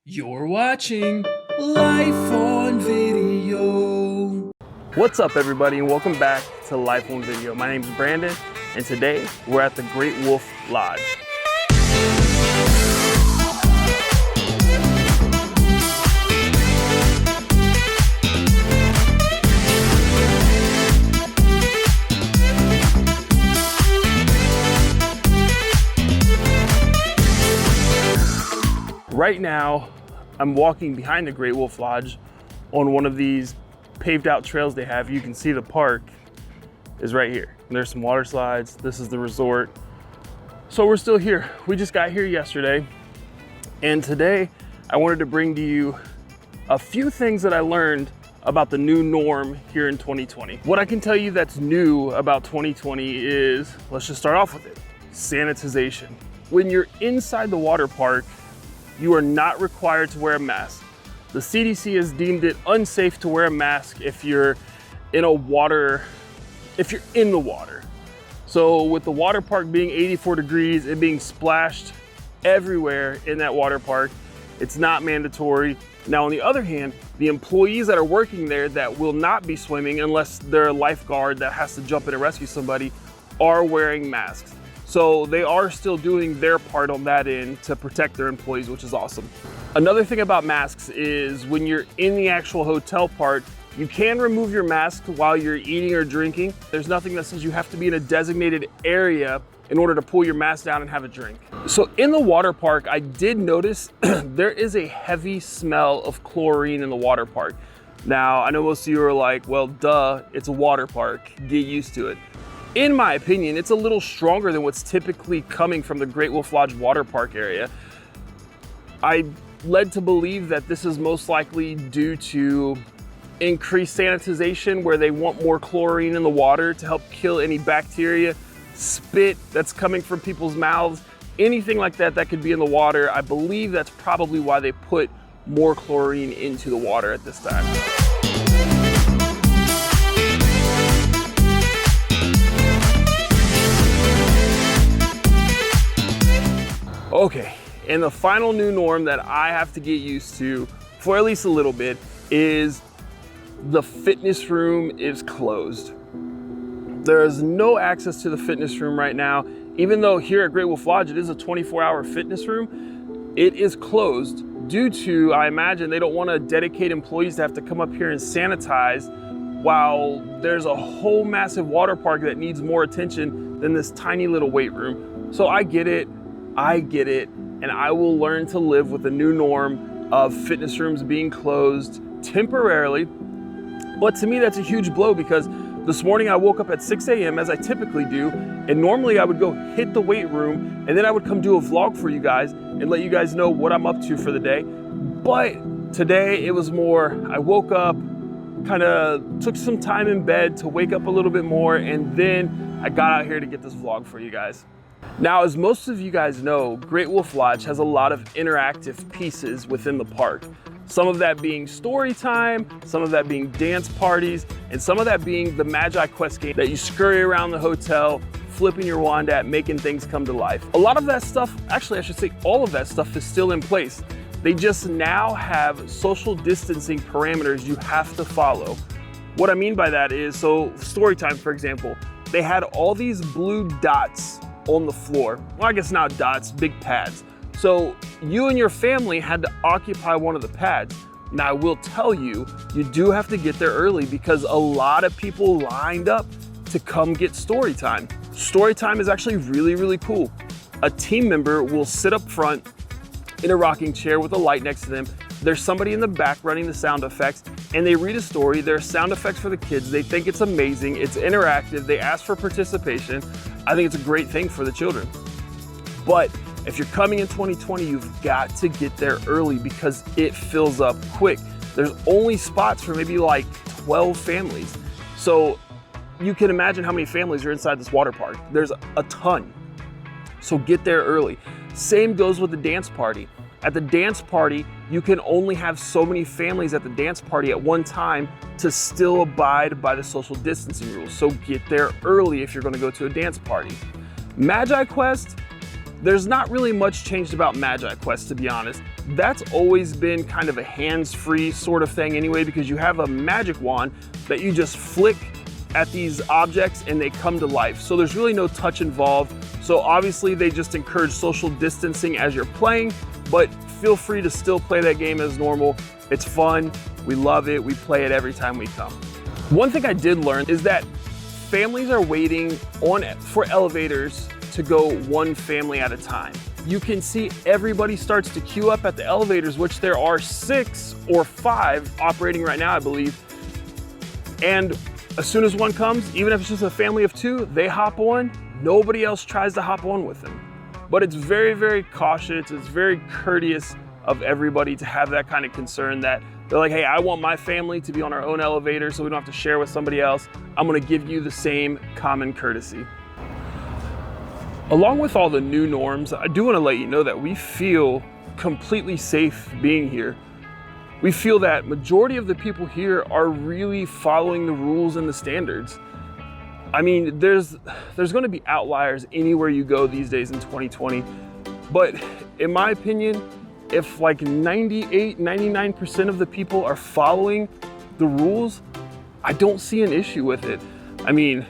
You're watching Life on Video. What's up, everybody, and welcome back to Life on Video. My name is Brandon, and today we're at the Great Wolf Lodge. Right now, I'm walking behind the Great Wolf Lodge on one of these paved out trails they have. You can see the park is right here. And there's some water slides. This is the resort. So we're still here. We just got here yesterday. And today I wanted to bring to you a few things that I learned about the new norm here in 2020. What I can tell you that's new about 2020 is, let's just start off with it, sanitization. When you're inside the water park, you are not required to wear a mask. The CDC has deemed it unsafe to wear a mask if you're in the water. So with the water park being 84 degrees, it being splashed everywhere in that water park, it's not mandatory. Now, on the other hand, the employees that are working there that will not be swimming unless they're a lifeguard that has to jump in and rescue somebody are wearing masks. So they are still doing their part on that end to protect their employees, which is awesome. Another thing about masks is when you're in the actual hotel part, you can remove your mask while you're eating or drinking. There's nothing that says you have to be in a designated area in order to pull your mask down and have a drink. So in the water park, I did notice there is a heavy smell of chlorine in the water park. Now, I know most of you are like, well, duh, it's a water park, get used to it. In my opinion, it's a little stronger than what's typically coming from the Great Wolf Lodge water park area. I'm led to believe that this is most likely due to increased sanitization, where they want more chlorine in the water to help kill any bacteria, spit that's coming from people's mouths, anything like that that could be in the water. I believe that's probably why they put more chlorine into the water at this time. Okay, and the final new norm that I have to get used to for at least a little bit is the fitness room is closed. There is no access to the fitness room right now. Even though here at Great Wolf Lodge, it is a 24-hour fitness room, it is closed due to, I imagine, they don't want to dedicate employees to have to come up here and sanitize while there's a whole massive water park that needs more attention than this tiny little weight room. So I get it, and I will learn to live with the new norm of fitness rooms being closed temporarily. But to me, that's a huge blow because this morning I woke up at 6 a.m. as I typically do, and normally I would go hit the weight room and then I would come do a vlog for you guys and let you guys know what I'm up to for the day. But today it was more, I woke up, kind of took some time in bed to wake up a little bit more, and then I got out here to get this vlog for you guys. Now, as most of you guys know, Great Wolf Lodge has a lot of interactive pieces within the park. Some of that being story time, some of that being dance parties, and some of that being the Magi Quest game that you scurry around the hotel, flipping your wand at, making things come to life. A lot of that stuff, actually I should say all of that stuff is still in place. They just now have social distancing parameters you have to follow. What I mean by that is, so story time, for example, they had all these blue dots on the floor. Well, I guess not dots, big pads. So you and your family had to occupy one of the pads. Now, I will tell you, you do have to get there early because a lot of people lined up to come get story time. Story time is actually really, really cool. A team member will sit up front in a rocking chair with a light next to them. There's somebody in the back running the sound effects, and they read a story. There's sound effects for the kids. They think it's amazing. It's interactive. They ask for participation. I think it's a great thing for the children. But if you're coming in 2020, you've got to get there early because it fills up quick. There's only spots for maybe like 12 families. So you can imagine how many families are inside this water park. There's a ton. So get there early. Same goes with the dance party. At the dance party, you can only have so many families at the dance party at one time to still abide by the social distancing rules. So get there early if you're going to go to a dance party. Magi Quest, there's not really much changed about Magi Quest, to be honest. that's always been kind of a hands-free sort of thing anyway, because you have a magic wand that you just flick at these objects and they come to life. So there's really no touch involved. So obviously they just encourage social distancing as you're playing, but feel free to still play that game as normal. It's fun, we love it, we play it every time we come. One thing I did learn is that families are waiting for elevators to go one family at a time. You can see everybody starts to queue up at the elevators, which there are 6 or 5 operating right now, I believe. And as soon as one comes, even if it's just a family of 2, they hop on, nobody else tries to hop on with them. But it's very, very cautious, it's very courteous of everybody to have that kind of concern that they're like, hey, I want my family to be on our own elevator so we don't have to share with somebody else. I'm gonna give you the same common courtesy. Along with all the new norms, I do wanna let you know that we feel completely safe being here. We feel that majority of the people here are really following the rules and the standards. I mean, there's gonna be outliers anywhere you go these days in 2020, but in my opinion, if like 98, 99% of the people are following the rules, I don't see an issue with it. I mean,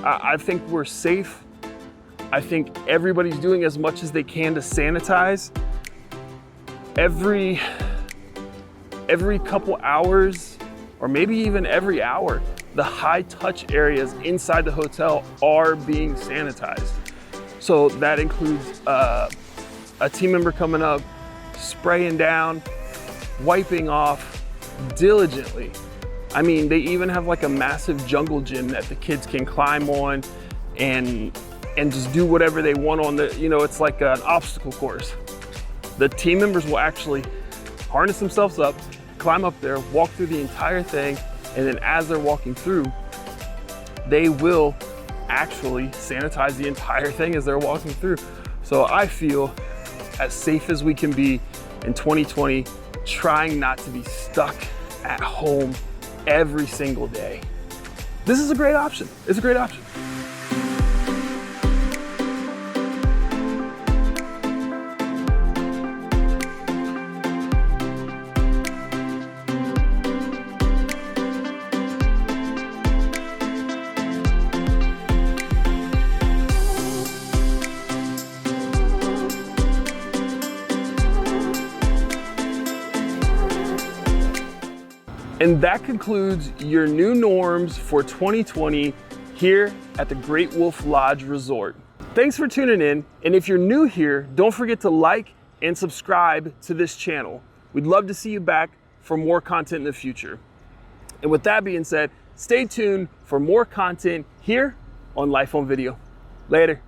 I think we're safe. I think everybody's doing as much as they can to sanitize. Every couple hours, or maybe even every hour, the high touch areas inside the hotel are being sanitized. So that includes a team member coming up, spraying down, wiping off diligently. I mean, they even have like a massive jungle gym that the kids can climb on and just do whatever they want on the, it's like an obstacle course. The team members will actually harness themselves up, climb up there, walk through the entire thing, and then as they're walking through, they will actually sanitize the entire thing as they're walking through. So I feel as safe as we can be in 2020, trying not to be stuck at home every single day. This is a great option. It's a great option. And that concludes your new norms for 2020 here at the Great Wolf Lodge Resort. Thanks for tuning in. And if you're new here, don't forget to like and subscribe to this channel. We'd love to see you back for more content in the future. And with that being said, stay tuned for more content here on Life on Video. Later.